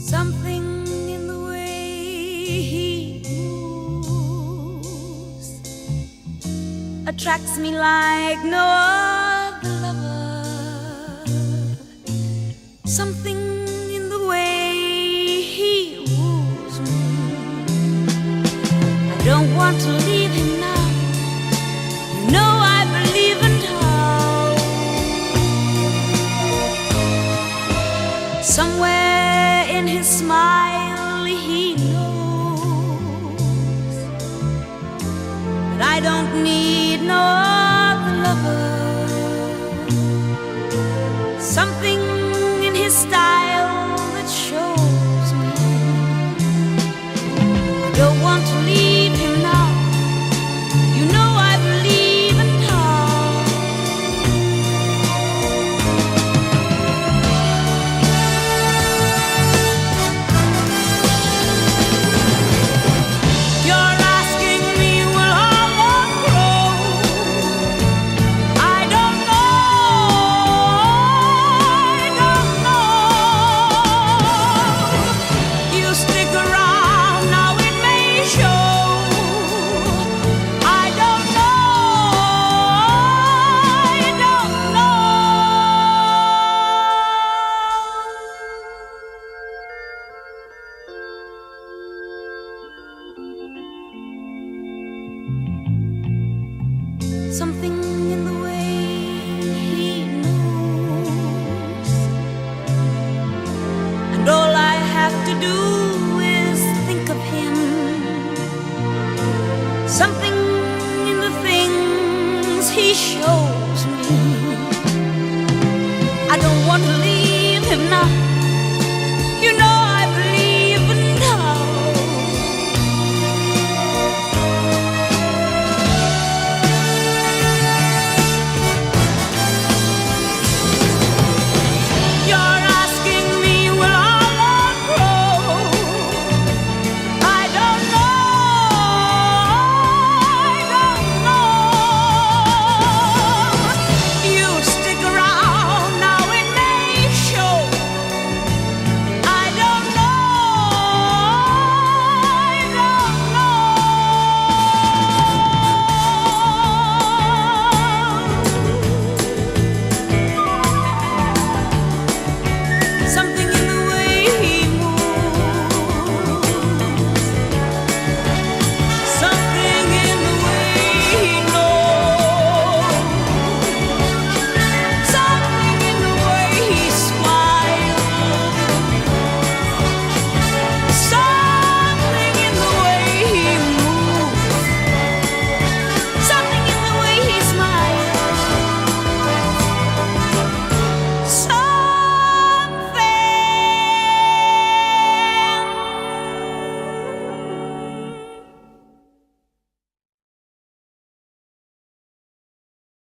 Something in the way he moves attracts me like no other lover. Something in the way he woos me. I don't want to leave him now. You know I believe in love. Somewhere in his smile he knows that I don't need no other lover. Something in his style that shows me I don't want to leave him now. You know I believe in love. You're asking me, will heart grow? I don't know. You stick around, now it may show. I don't know. Something in the way he moves, and all I have to do is think of him. Something